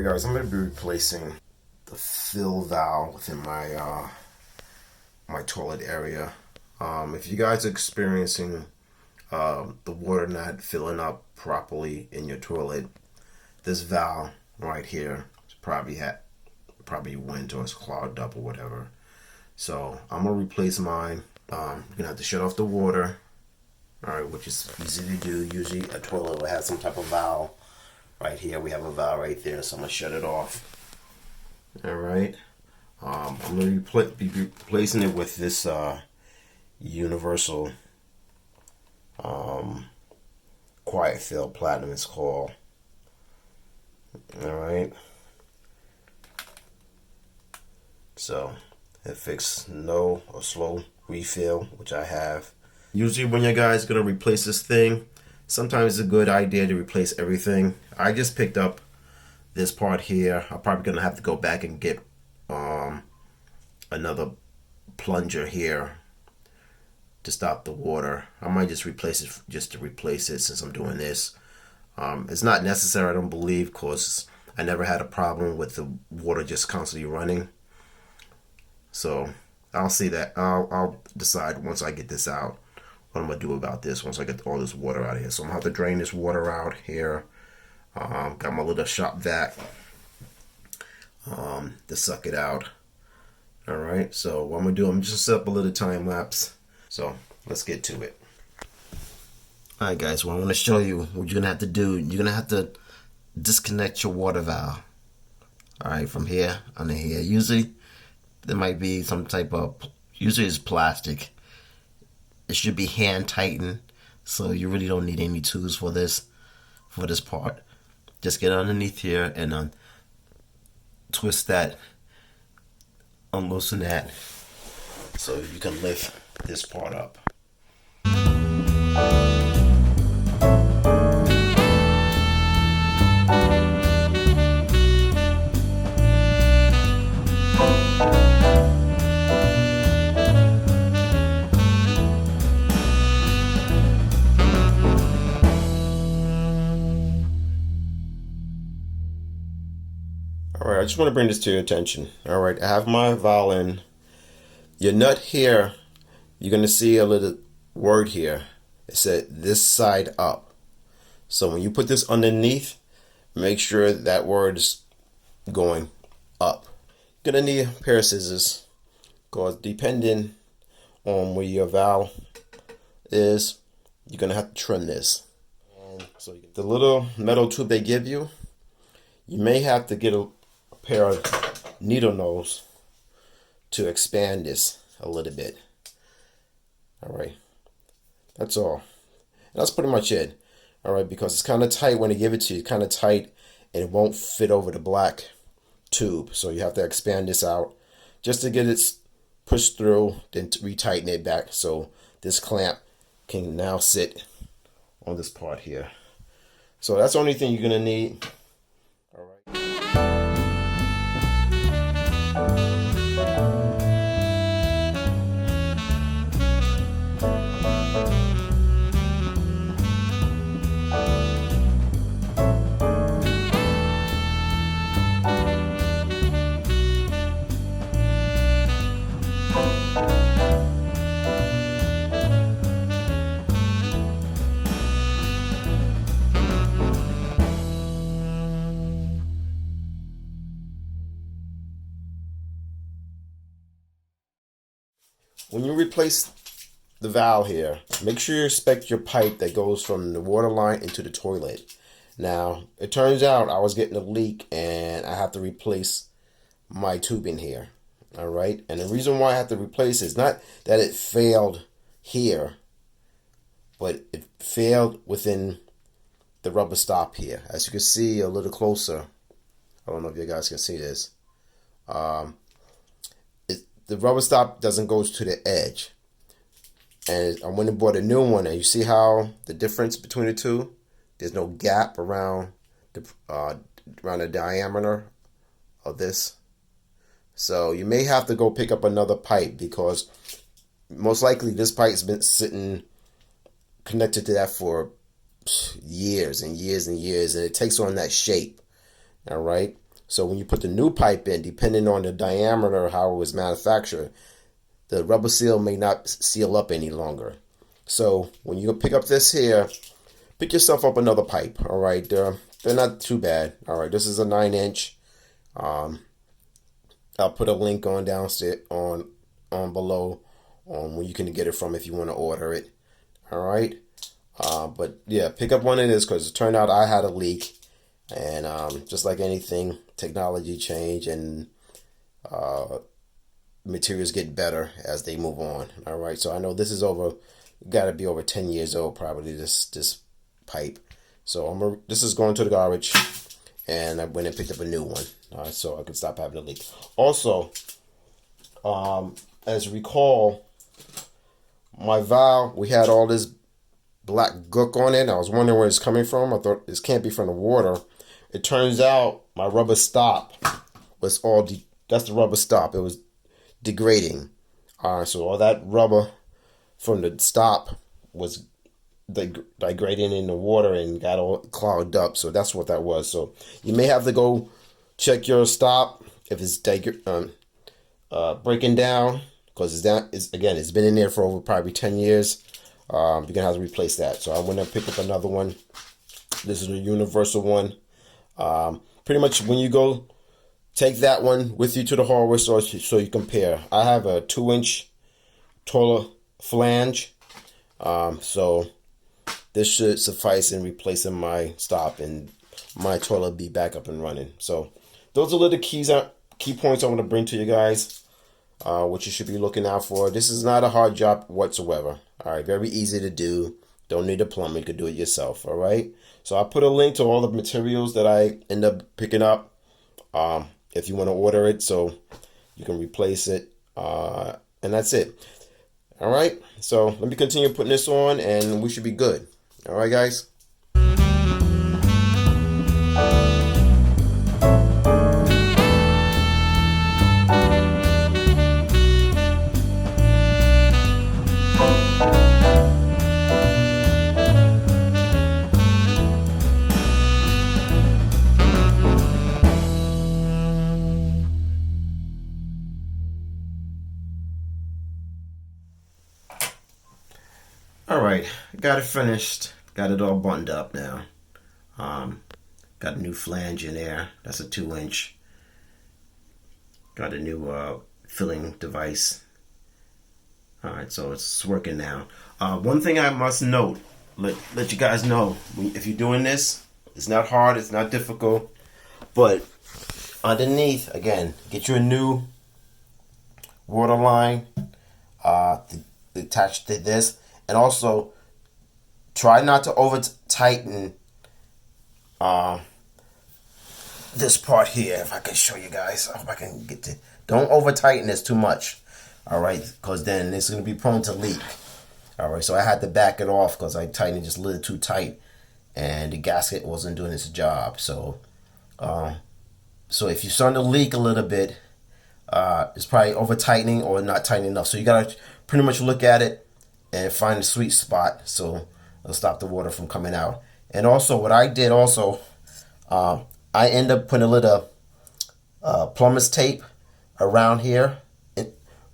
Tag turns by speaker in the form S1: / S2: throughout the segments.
S1: Alright guys, I'm going to be replacing the fill valve within my my toilet area. If you guys are experiencing the water not filling up properly in your toilet, this valve right here is probably went or it's clogged up or whatever. So I'm going to replace mine. You're going to have to shut off the water, alright, which is easy to do. Usually a toilet will have some type of valve. Right here we have a valve right there, so I'm going to shut it off. Alright. I'm going to be replacing it with this universal QuietFILL Platinum, it's called. Alright. So it fixes no or slow refill, which I have. Usually when you guys are going to replace this thing, sometimes it's a good idea to replace everything. I just picked up this part here. I'm probably going to have to go back and get another plunger here to stop the water. I might just replace it just to replace it since I'm doing this. It's not necessary, I don't believe, because I never had a problem with the water just constantly running. So I'll see that. I'll decide once I get this out what I'm going to do about this once I get all this water out of here. So I'm going to have to drain this water out here. Got my little shop vac to suck it out. Alright, so what I'm going to do, I'm just set up a little time lapse. So let's get to it. Alright guys, what I want to show you, what you're going to have to do, you're going to have to disconnect your water valve. Alright, from here under here. Usually there might be some type of, usually it's plastic. It should be hand tightened, so you really don't need any tools for this part. Just get underneath here and twist that, unloosen that, so you can lift this part up. Alright, I just want to bring this to your attention. Alright, I have my valve in. Your nut here, you're going to see a little word here. It said this side up. So when you put this underneath, make sure that word is going up. You're going to need a pair of scissors, because depending on where your valve is, you're going to have to trim this. So the little metal tube they give you, you may have to get a pair of needle nose to expand this a little bit. Alright, that's all. And that's pretty much it. Alright, because it's kind of tight when they give it to you, kind of tight, and it won't fit over the black tube. So you have to expand this out just to get it pushed through, then to retighten it back so this clamp can now sit on this part here. So that's the only thing you're going to need. Alright. When you replace the valve here, make sure you inspect your pipe that goes from the water line into the toilet. Now, it turns out I was getting a leak and I have to replace my tubing here. Alright, and the reason why I have to replace it is not that it failed here, but it failed within the rubber stop here. As you can see a little closer, I don't know if you guys can see this. The rubber stop doesn't go to the edge, and I went and bought a new one, and you see how the difference between the two, there's no gap around the diameter of this. So you may have to go pick up another pipe, because most likely this pipe's been sitting connected to that for years and years and years, and it takes on that shape. All right, So when you put the new pipe in, depending on the diameter of how it was manufactured, the rubber seal may not seal up any longer. So when you pick up this here, pick yourself up another pipe. All right, they're not too bad. All right, this is a 9-inch. I'll put a link on downstairs on below on where you can get it from if you want to order it. All right, but yeah, pick up one of this because it turned out I had a leak, and just like anything, technology change and materials get better as they move on. All right, so I know this is got to be over 10 years old probably, this pipe. So this is going to the garbage, and I went and picked up a new one so I could stop having a leak. Also, as you recall, my valve, we had all this black gook on it. I was wondering where it's coming from. I thought this can't be from the water. It turns out my rubber stop was that's the rubber stop. It was degrading. So all that rubber from the stop was degrading in the water and got all clogged up. So that's what that was. So you may have to go check your stop if it's breaking down, because it's been in there for over probably 10 years. You're gonna have to replace that. So I went and picked up another one. This is a universal one. Pretty much when you go, take that one with you to the hardware store so you compare. I have a 2-inch taller flange, so this should suffice in replacing my stop, and my toilet will be back up and running. So those are the key points I want to bring to you guys, what you should be looking out for. This is not a hard job whatsoever. All right, very easy to do. Don't need a plumber. You could do it yourself. All right. So I put a link to all the materials that I end up picking up, if you want to order it, so you can replace it, and that's it. All right. So let me continue putting this on, and we should be good. All right, guys. All right, got it finished. Got it all buttoned up now. Got a new flange in there. That's a 2-inch. Got a new filling device. All right, so it's working now. One thing I must note, let you guys know, if you're doing this, it's not hard, it's not difficult, but underneath, again, get you a new water line attached to this. And also, try not to over tighten this part here. If I can show you guys, I hope I can get to. Don't over tighten this too much, all right? Because then it's going to be prone to leak. All right, so I had to back it off because I tightened it just a little too tight, and the gasket wasn't doing its job. So, so if you're starting to leak a little bit, it's probably over tightening or not tightening enough. So you gotta pretty much look at it and find a sweet spot so it'll stop the water from coming out. And also what I did also, I end up putting a little plumber's tape around here,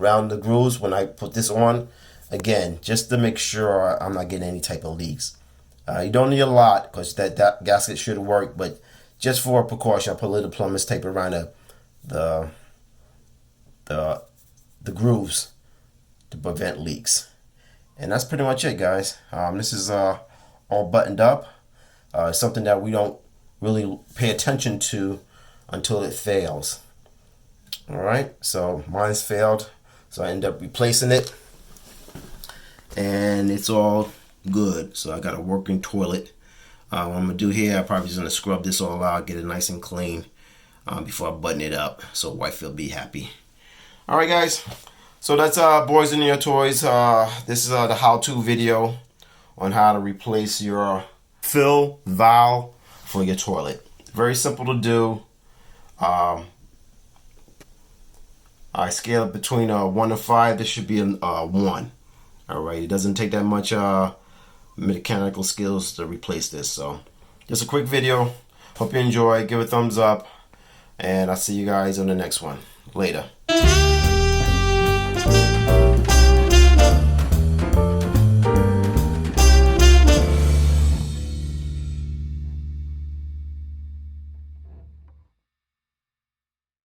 S1: around the grooves when I put this on. Again, just to make sure I'm not getting any type of leaks. You don't need a lot because that gasket should work, but just for a precaution, I put a little plumber's tape around the grooves to prevent leaks. And that's pretty much it, guys. This is all buttoned up. Something that we don't really pay attention to until it fails. All right, so mine's failed, so I end up replacing it, and it's all good. So I got a working toilet. What I'm gonna do here, I'm probably just gonna scrub this all out, get it nice and clean before I button it up, so wife will be happy. All right, guys. So that's Boys in Your Toys. This is the how-to video on how to replace your fill valve for your toilet. Very simple to do. I scale it between 1 to 5. This should be a 1. All right, it doesn't take that much mechanical skills to replace this. So just a quick video. Hope you enjoy. Give it a thumbs up. And I'll see you guys on the next one. Later.